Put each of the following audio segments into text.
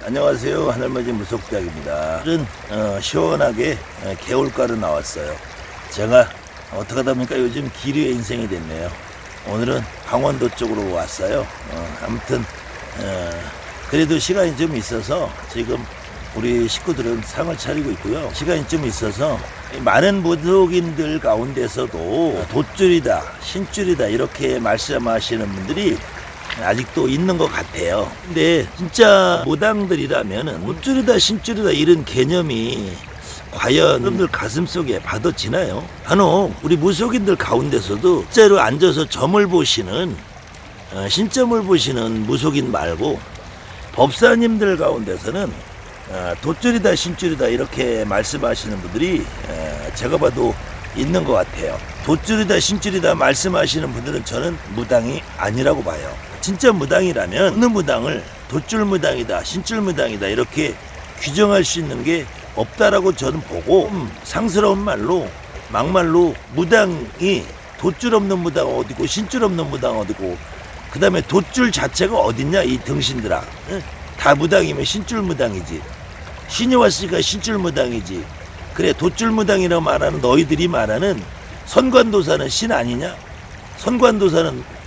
안녕하세요. 하늘맞이 무속대학입니다. 오늘은 시원하게 개울가로 나왔어요. 제가 어떻게 하다 보니까 요즘 기류의 인생이 됐네요. 오늘은 강원도 쪽으로 왔어요. 아무튼 그래도 시간이 좀 있어서 지금 우리 식구들은 상을 차리고 있고요. 시간이 좀 있어서 많은 무속인들 가운데서도 돛줄이다 신줄이다 이렇게 말씀하시는 분들이 아직도 있는 것 같아요. 근데 진짜 무당들이라면은 돛줄이다 신줄이다 이런 개념이 과연 여러분들 가슴속에 받아지나요? 간혹 우리 무속인들 가운데서도 실제로 앉아서 점을 보시는 신점을 보시는 무속인 말고 법사님들 가운데서는 돛줄이다 신줄이다 이렇게 말씀하시는 분들이 제가 봐도 있는 것 같아요. 돛줄이다 신줄이다 말씀하시는 분들은 저는 무당이 아니라고 봐요. 진짜 무당이라면 어느 무당을 돛줄 무당이다 신줄 무당이다 이렇게 규정할 수 있는 게 없다라고 저는 보고, 상스러운 말로 막말로 무당이 돛줄 없는 무당 어디고 신줄 없는 무당 어디고 그 다음에 돛줄 자체가 어딨냐 이 등신들아. 다 무당이면 신줄 무당이지. 신이 왔으니까 신줄 무당이지. 그래 돛줄 무당이라고 말하는 너희들이 말하는 선관도사는 신 아니냐? 선관도사는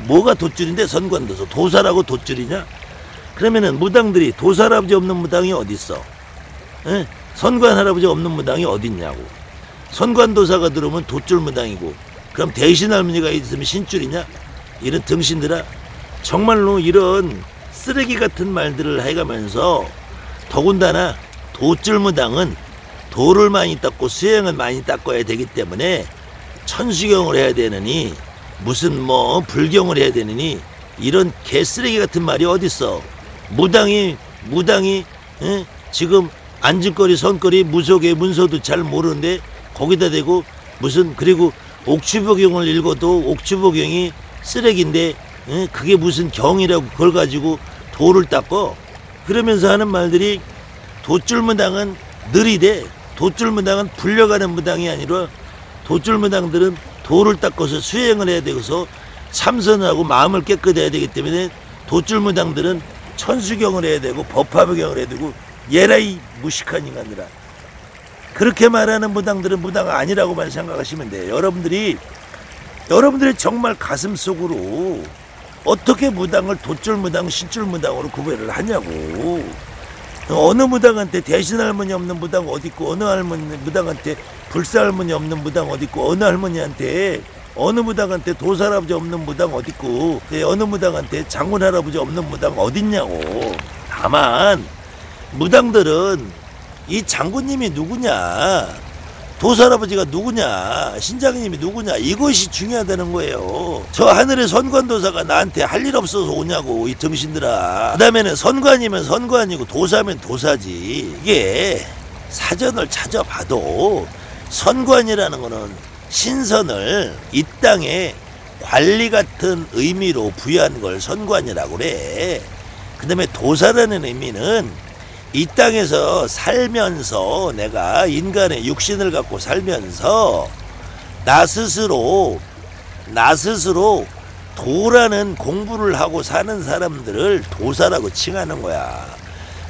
뭐가 돛줄인데 선관도사 도사라고 돛줄이냐? 그러면은 무당들이 도사 할아버지 없는 무당이 어딨어? 선관 할아버지 없는 무당이 어딨냐고. 선관도사가 들어오면 돛줄 무당이고 그럼 대신 할머니가 있으면 신줄이냐? 이런 등신들아, 정말로 이런 쓰레기 같은 말들을 해가면서 더군다나 돛줄 무당은 도를 많이 닦고 수행을 많이 닦아야 되기 때문에 천수경을 해야 되느니 무슨 뭐 불경을 해야 되느니 이런 개쓰레기 같은 말이 어딨어. 무당이 지금 안진거리 선거리 무속의 문서도 잘 모르는데 거기다 대고 무슨, 그리고 옥추보경을 읽어도 옥추보경이 쓰레기인데 그게 무슨 경이라고 그걸 가지고 도를 닦어. 그러면서 하는 말들이 돛줄 무당은 느리대. 돛줄 무당은 불려가는 무당이 아니라 돛줄 무당들은 도를 닦아서 수행을 해야 되고서 참선을 하고 마음을 깨끗해야 되기 때문에 돛줄 무당들은 천수경을 해야 되고 법화보경을 해야 되고 예라이 무식한 인간들아. 그렇게 말하는 무당들은 무당 아니라고만 생각하시면 돼요. 여러분들이 정말 가슴속으로 어떻게 무당을 돛줄 무당 신줄 무당으로 구별을 하냐고. 어느 무당한테 대신 할머니 없는 무당 어딨고 어느 할머니 무당한테 불사 할머니 없는 무당 어딨고 어느 할머니한테 어느 무당한테 도사 할아버지 없는 무당 어딨고 어느 무당한테 장군 할아버지 없는 무당 어딨냐고. 다만 무당들은 이 장군님이 누구냐, 도사 할아버지가 누구냐, 신장님이 누구냐 이것이 중요하다는 거예요. 저 하늘의 선관도사가 나한테 할 일 없어서 오냐고 이 등신들아. 그 다음에는 선관이면 선관이고 도사면 도사지. 이게 사전을 찾아봐도 선관이라는 거는 신선을 이 땅에 관리 같은 의미로 부여한 걸 선관이라고 그래. 그 다음에 도사라는 의미는 이 땅에서 살면서 내가 인간의 육신을 갖고 살면서 나 스스로 도라는 공부를 하고 사는 사람들을 도사라고 칭하는 거야.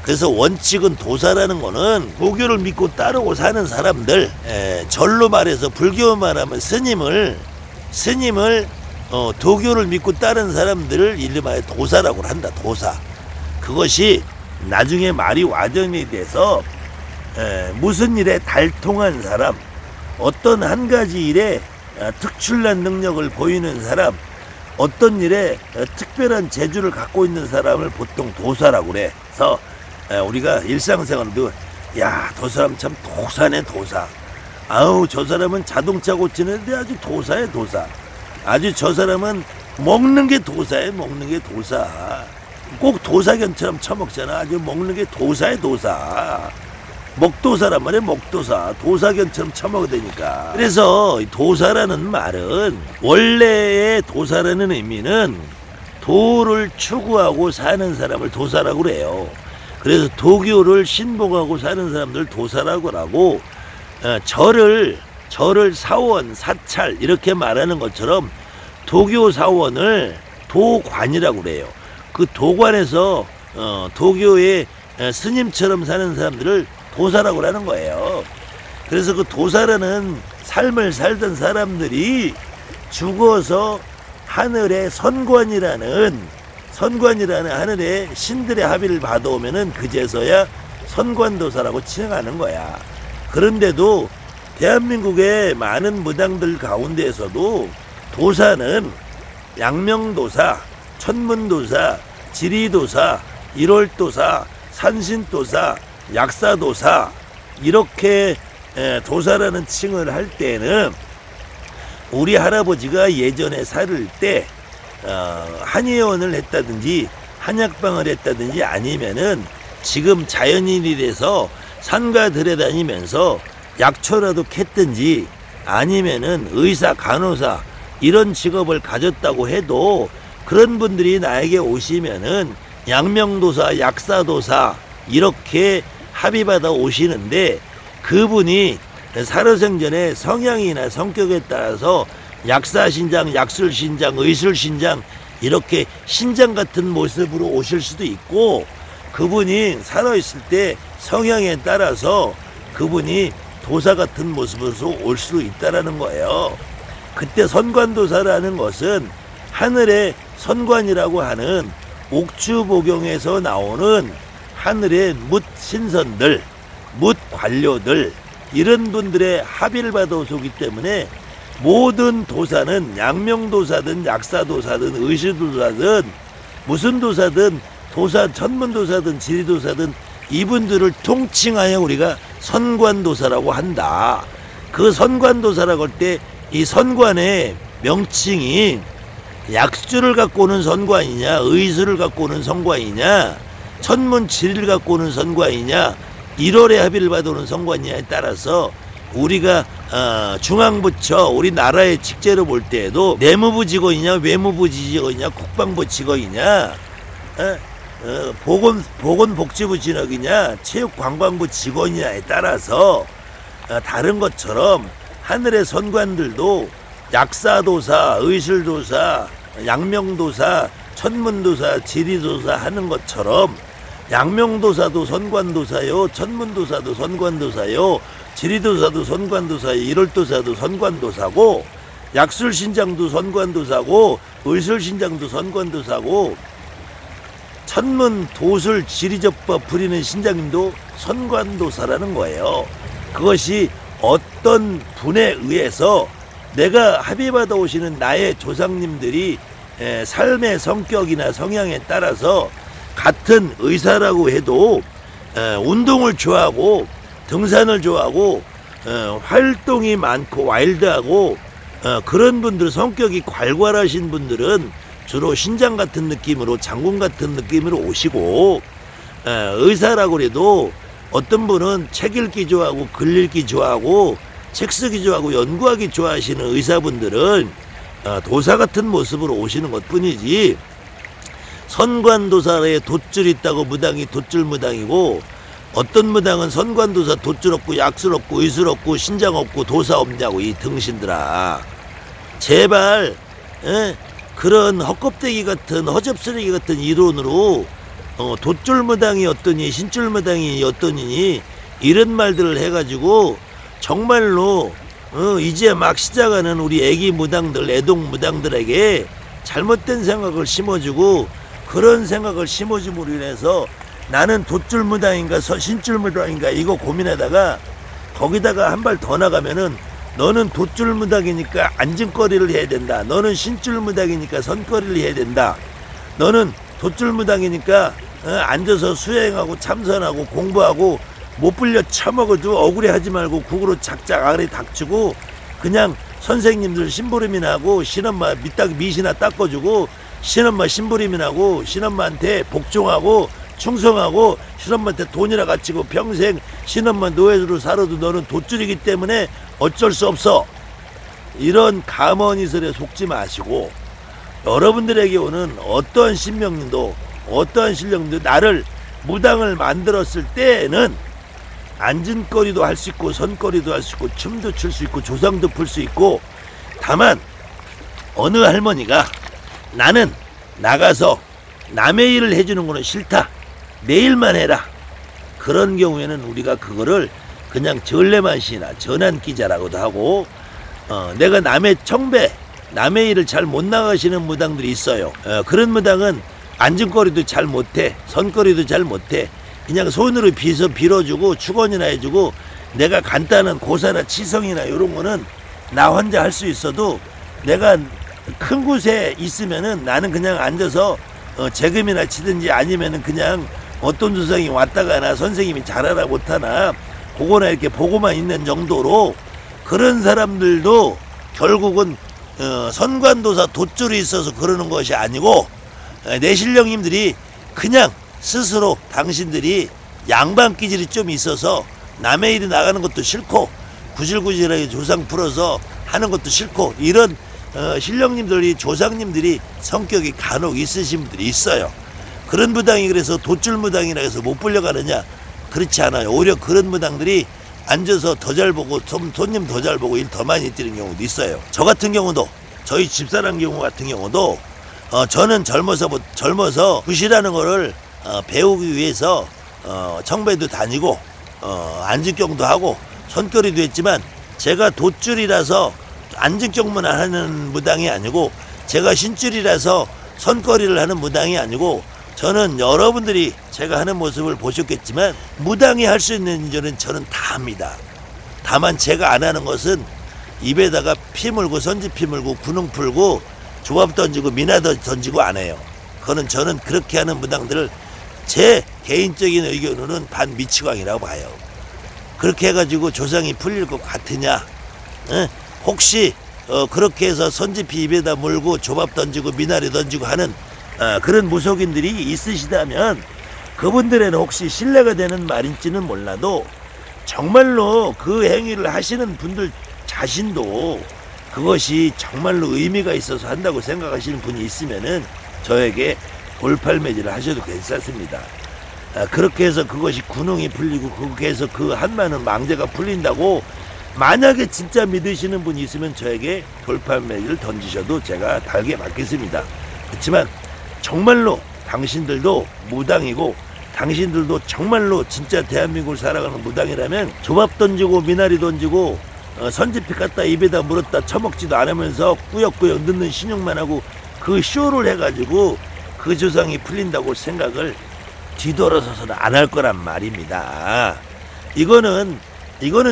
그래서 원칙은 도사라는 거는 도교를 믿고 따르고 사는 사람들, 절로 말해서 불교 말하면 스님을 도교를 믿고 따른 사람들을 이름하여 도사라고 한다. 도사. 그것이 나중에 말이 와전이 돼서 무슨 일에 달통한 사람, 어떤 한 가지 일에 특출난 능력을 보이는 사람, 어떤 일에 특별한 재주를 갖고 있는 사람을 보통 도사라고 그래. 그래서 우리가 일상생활도 야, 저 사람 참 도사네 도사. 아우 저 사람은 자동차 고치는데 아주 도사야 도사. 아주 저 사람은 먹는 게 도사야 먹는 게 도사. 꼭 도사견처럼 처먹잖아. 아주 먹는 게 도사야 도사. 먹도사란 말이야 먹도사. 도사견처럼 처먹어야 되니까. 그래서 도사라는 말은 원래의 도사라는 의미는 도를 추구하고 사는 사람을 도사라고 그래요. 그래서 도교를 신봉하고 사는 사람들 도사라고 하고, 절을 사원 사찰 이렇게 말하는 것처럼 도교 사원을 도관이라고 그래요. 그 도관에서 도교의 스님처럼 사는 사람들을 도사라고 하는 거예요. 그래서 그 도사라는 삶을 살던 사람들이 죽어서 하늘의 선관이라는 하늘의 신들의 합의를 받아오면은 그제서야 선관도사라고 칭하는 거야. 그런데도 대한민국의 많은 무당들 가운데에서도 도사는 양명도사, 천문도사, 지리도사, 일월도사, 산신도사, 약사도사 이렇게 도사라는 칭을 할 때는 우리 할아버지가 예전에 살을 때 한의원을 했다든지 한약방을 했다든지 아니면은 지금 자연인이 돼서 산과 들에 다니면서 약초라도 캤든지 아니면은 의사, 간호사 이런 직업을 가졌다고 해도 그런 분들이 나에게 오시면은 양명도사, 약사도사 이렇게 합의받아 오시는데 그분이 살아생전에 성향이나 성격에 따라서 약사신장, 약술신장, 의술신장 이렇게 신장 같은 모습으로 오실 수도 있고 그분이 살아있을 때 성향에 따라서 그분이 도사 같은 모습으로 올 수도 있다라는 거예요. 그때 선관도사라는 것은 하늘의 선관이라고 하는 옥주보경에서 나오는 하늘의 뭇 신선들, 뭇 관료들 이런 분들의 합의를 받아 오기 때문에 모든 도사는 양명도사든 약사도사든 의술도사든 무슨 도사든 도사, 천문도사든 지리도사든 이분들을 통칭하여 우리가 선관도사라고 한다. 그 선관도사라고 할 때 이 선관의 명칭이 약수를 갖고 오는 선관이냐 의술을 갖고 오는 선관이냐 천문 지리를 갖고 오는 선관이냐 1월에 합의를 받아오는 선관이냐에 따라서 우리가 중앙부처 우리나라의 직제로 볼 때에도 내무부 직원이냐 외무부 직원이냐 국방부 직원이냐 보건복지부 직원이냐 체육관광부 직원이냐에 따라서 다른 것처럼 하늘의 선관들도 약사도사, 의술도사, 양명도사, 천문도사, 지리도사 하는 것처럼 양명도사도 선관도사요, 천문도사도 선관도사요, 지리도사도 선관도사요, 일월도사도 선관도사고 약술신장도 선관도사고 의술신장도 선관도사고 천문, 도술, 지리접법 부리는 신장님도 선관도사라는 거예요. 그것이 어떤 분에 의해서 내가 합의받아 오시는 나의 조상님들이 삶의 성격이나 성향에 따라서 같은 의사라고 해도 운동을 좋아하고 등산을 좋아하고 활동이 많고 와일드하고 그런 분들 성격이 괄괄하신 분들은 주로 신장 같은 느낌으로 장군 같은 느낌으로 오시고 의사라고 해도 어떤 분은 책 읽기 좋아하고 글 읽기 좋아하고 책 쓰기 좋아하고 연구하기 좋아하시는 의사분들은 도사 같은 모습으로 오시는 것 뿐이지 선관도사에 돛줄 있다고 무당이 돛줄 무당이고 어떤 무당은 선관도사 돛줄 없고 약술 없고 의술 없고 신장 없고 도사 없냐고 이 등신들아 제발 그런 헛껍데기 같은 허접쓰레기 같은 이론으로 돛줄 무당이 어떠니 신줄 무당이 어떠니 이런 말들을 해가지고 정말로 이제 막 시작하는 우리 애기 무당들 애동 무당들에게 잘못된 생각을 심어주고 그런 생각을 심어줌으로 인해서 나는 돛줄 무당인가 신줄 무당인가 이거 고민하다가 거기다가 한 발 더 나가면은 너는 돛줄 무당이니까 앉은거리를 해야 된다. 너는 신줄 무당이니까 선거리를 해야 된다. 너는 돛줄 무당이니까 앉아서 수행하고 참선하고 공부하고 못 불려 처먹어도 억울해하지 말고 국으로 작작 아래 닥치고 그냥 선생님들 심부름이나 하고 신엄마 미신나 닦아주고 신엄마 심부름이나 하고 신엄마한테 복종하고 충성하고 신엄마한테 돈이나 갇히고 평생 신엄마 노예로 살아도 너는 돛줄이기 때문에 어쩔 수 없어. 이런 가머니설에 속지 마시고 여러분들에게 오는 어떠한 신명님도 어떠한 신령도 나를 무당을 만들었을 때는 앉은거리도 할 수 있고 선거리도 할 수 있고 춤도 출 수 있고 조상도 풀 수 있고 다만 어느 할머니가 나는 나가서 남의 일을 해주는 거는 싫다. 내 일만 해라. 그런 경우에는 우리가 그거를 그냥 전래만시나 전환기자라고도 하고, 내가 남의 청배, 남의 일을 잘 못 나가시는 무당들이 있어요. 그런 무당은 안증거리도 잘 못해, 선거리도 잘 못해. 그냥 손으로 빌어주고 축원이나 해주고, 내가 간단한 고사나 치성이나 이런 거는 나 혼자 할 수 있어도, 내가 큰 곳에 있으면은 나는 그냥 앉아서 재금이나 치든지, 아니면은 그냥 어떤 조상이 왔다가나 선생님이 잘하라 못하나 그거나 이렇게 보고만 있는 정도로, 그런 사람들도 결국은 선관도사 돛줄이 있어서 그러는 것이 아니고, 내신령님들이 그냥 스스로 당신들이 양반기질이 좀 있어서 남의 일이 나가는 것도 싫고, 구질구질하게 조상 풀어서 하는 것도 싫고, 이런 신령님들이, 조상님들이 성격이 간혹 있으신 분들이 있어요. 그런 무당이 그래서 돛줄 무당이라 해서 못 불려가느냐? 그렇지 않아요. 오히려 그런 무당들이 앉아서 더 잘 보고, 손님 더 잘 보고 일 더 많이 뛰는 경우도 있어요. 저 같은 경우도, 저희 집사람 경우 같은 경우도, 저는 젊어서 굿이라는 거를 배우기 위해서 청배도 다니고, 안증경도 하고 손거리도 했지만, 제가 돛줄이라서 안증경만 하는 무당이 아니고, 제가 신줄이라서 손거리를 하는 무당이 아니고, 저는 여러분들이 제가 하는 모습을 보셨겠지만 무당이 할 수 있는 일은 저는 다 합니다. 다만 제가 안 하는 것은 입에다가 피 물고 선지피 물고 구능 풀고 조합 던지고 미나 던지고 안 해요. 그거는 저는 그렇게 하는 무당들을 제 개인적인 의견으로는 반미치광이라고 봐요. 그렇게 해가지고 조상이 풀릴 것 같으냐? 혹시 그렇게 해서 선지피 입에다 물고 조합 던지고 미나리 던지고 하는 그런 무속인들이 있으시다면, 그분들에는 혹시 신뢰가 되는 말인지는 몰라도 정말로 그 행위를 하시는 분들 자신도 그것이 정말로 의미가 있어서 한다고 생각하시는 분이 있으면은 저에게 돌팔매질을 하셔도 괜찮습니다. 그렇게 해서 그것이 군웅이 풀리고, 그렇게 해서 그 한마는 망제가 풀린다고 만약에 진짜 믿으시는 분이 있으면 저에게 돌팔매질을 던지셔도 제가 달게 받겠습니다. 그렇지만 정말로 당신들도 무당이고, 당신들도 정말로 진짜 대한민국을 살아가는 무당이라면 조합 던지고 미나리 던지고 선지피 갖다 입에다 물었다 처먹지도 않으면서 꾸역꾸역 넣는 신용만 하고 그 쇼를 해가지고 그 조상이 풀린다고 생각을 뒤돌아서서는 안 할 거란 말입니다. 이거는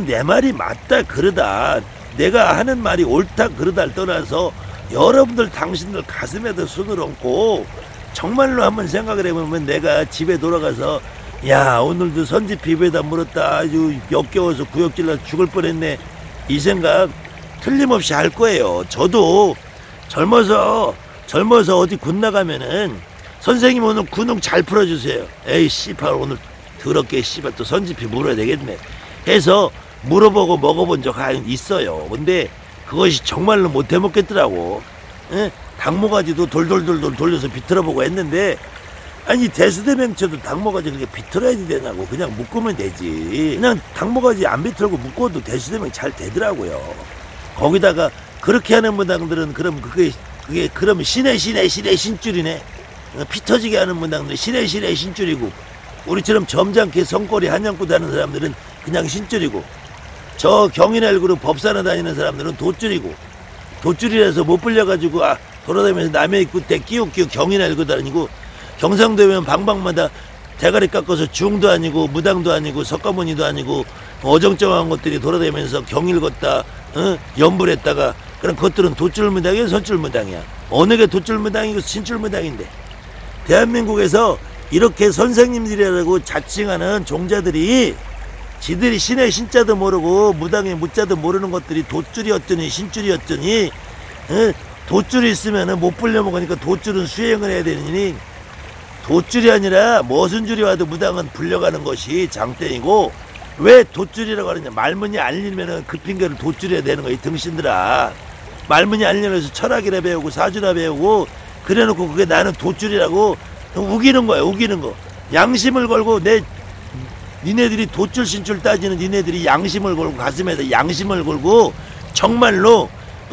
내 말이 맞다 그러다, 내가 하는 말이 옳다 그러다를 떠나서 여러분들 당신들 가슴에다 손을 얹고 정말로 한번 생각을 해보면, 내가 집에 돌아가서 야 오늘도 선지피 입에다 물었다 아주 역겨워서 구역질러 죽을 뻔했네, 이 생각 틀림없이 할 거예요. 저도 젊어서 어디 군 나가면은 선생님 오늘 군웅 잘 풀어주세요. 에이 씨발 오늘 더럽게 씨발 또 선지피 물어야 되겠네 해서 물어보고 먹어본 적 있어요. 근데 그것이 정말로 못 해먹겠더라고. 닭모가지도 돌돌돌돌 돌려서 비틀어보고 했는데, 아니 대수대명쳐도 닭모가지 그렇게 비틀어야지 되냐고, 그냥 묶으면 되지. 그냥 닭모가지 안 비틀고 묶어도 대수대명 잘 되더라고요. 거기다가 그렇게 하는 무당들은 그럼 그게 그러면 신의 신줄이네. 피 터지게 하는 무당들은 신의 신줄이고, 우리처럼 점잖게 성꼬리 한양구도 하는 사람들은 그냥 신줄이고, 저 경인알구로 법사나 다니는 사람들은 돛줄이고, 돛줄이라서 못 불려가지고 돌아다니면서 남의 굿대 끼우끼우 경인알구 다니고, 경상도에 오면 방방마다 대가리 깎아서 중도 아니고 무당도 아니고 석가모니도 아니고 어정쩡한 것들이 돌아다니면서 경일 걷다 연불했다가, 그럼 그것들은 돛줄무당이야 선줄무당이야? 어느 게 돛줄무당이고 신줄무당인데? 대한민국에서 이렇게 선생님들이라고 자칭하는 종자들이 지들이 신의 신자도 모르고 무당의 무자도 모르는 것들이 돛줄이 어쩌니 신줄이 어쩌니, 돛줄이 있으면 못 불려 먹으니까 돛줄은 수행을 해야 되느니, 돛줄이 아니라 무슨 줄이 와도 무당은 불려가는 것이 장땡이고, 왜 돛줄이라고 하느냐? 말문이 알리면 그 핑계를 돛줄이야 되는 거야 이 등신들아. 말문이 알리면서 철학이라 배우고 사주라 배우고 그래놓고 그게 나는 돛줄이라고 우기는 거야, 우기는 거. 양심을 걸고 니네들이 돛줄 신줄 따지는 니네들이 양심을 걸고, 가슴에다 양심을 걸고 정말로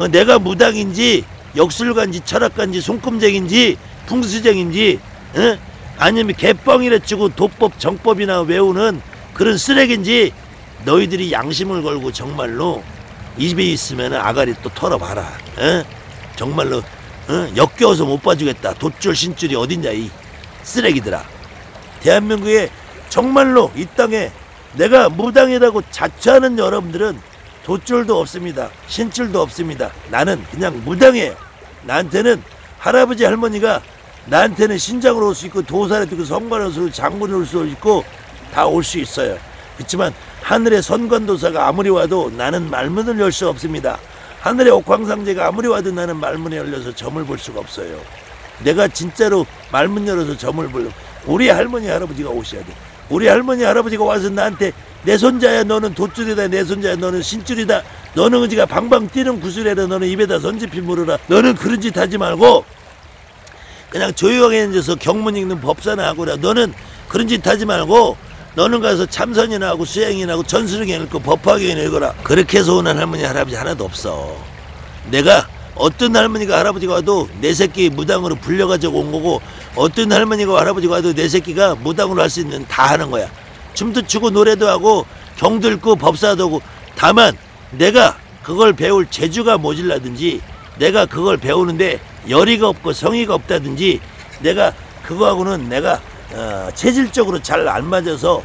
내가 무당인지 역술가인지 철학가인지 손금쟁인지 풍수쟁인지 아니면 개뻥이라 치고 도법 정법이나 외우는 그런 쓰레기인지 너희들이 양심을 걸고 정말로 입에 있으면 아가리 또 털어봐라. 어? 정말로 역겨워서 못 봐주겠다. 돛줄 신줄이 어딨냐 이 쓰레기들아. 대한민국에 정말로 이 땅에 내가 무당이라고 자처하는 여러분들은 돛줄도 없습니다. 신줄도 없습니다. 나는 그냥 무당이에요. 나한테는 할아버지 할머니가 나한테는 신장으로 올 수 있고 도사로 있고 성관으로 올 수 있고 장군으로 올 수 있고 다 올 수 있어요. 그렇지만 하늘의 선관도사가 아무리 와도 나는 말문을 열 수 없습니다. 하늘의 옥황상제가 아무리 와도 나는 말문에 열려서 점을 볼 수가 없어요. 내가 진짜로 말문 열어서 점을 보려고 우리 할머니 할아버지가 오셔야 돼. 우리 할머니 할아버지가 와서 나한테 내 손자야 너는 돛줄이다, 내 손자야 너는 신줄이다, 너는 그지가 방방 뛰는 구슬해라, 너는 입에다 선지피 물어라, 너는 그런 짓 하지 말고 그냥 조용히 앉아서 경문 읽는 법사나 하고라, 너는 그런 짓 하지 말고 너는 가서 참선이나 하고 수행이나 하고 전수령이 읽고 법화경이나 읽어라. 그렇게 해서 오는 할머니 할아버지 하나도 없어. 내가 어떤 할머니가 할아버지가 와도 내 새끼 무당으로 불려가지고 온 거고, 어떤 할머니가 할아버지가 와도 내 새끼가 무당으로 할 수 있는 다 하는 거야. 춤도 추고 노래도 하고 경도 읽고 법사도 하고. 다만 내가 그걸 배울 재주가 모질라든지 내가 그걸 배우는데 열의가 없고 성의가 없다든지 내가 그거하고는 내가 체질적으로 잘 안 맞아서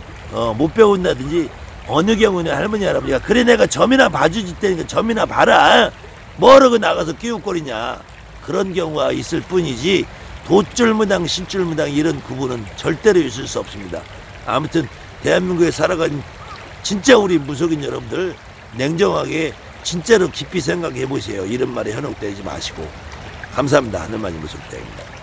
못 배운다든지 어느 경우는 할머니 할아버지가 그래 내가 점이나 봐주지 때니까 점이나 봐라, 뭐라고 나가서 끼웃거리냐, 그런 경우가 있을 뿐이지 돛줄무당 신줄무당 이런 구분은 절대로 있을 수 없습니다. 아무튼 대한민국에 살아간 진짜 우리 무속인 여러분들 냉정하게 진짜로 깊이 생각해 보세요. 이런 말에 현혹되지 마시고. 감사합니다. 하늘만이 무속대입니다.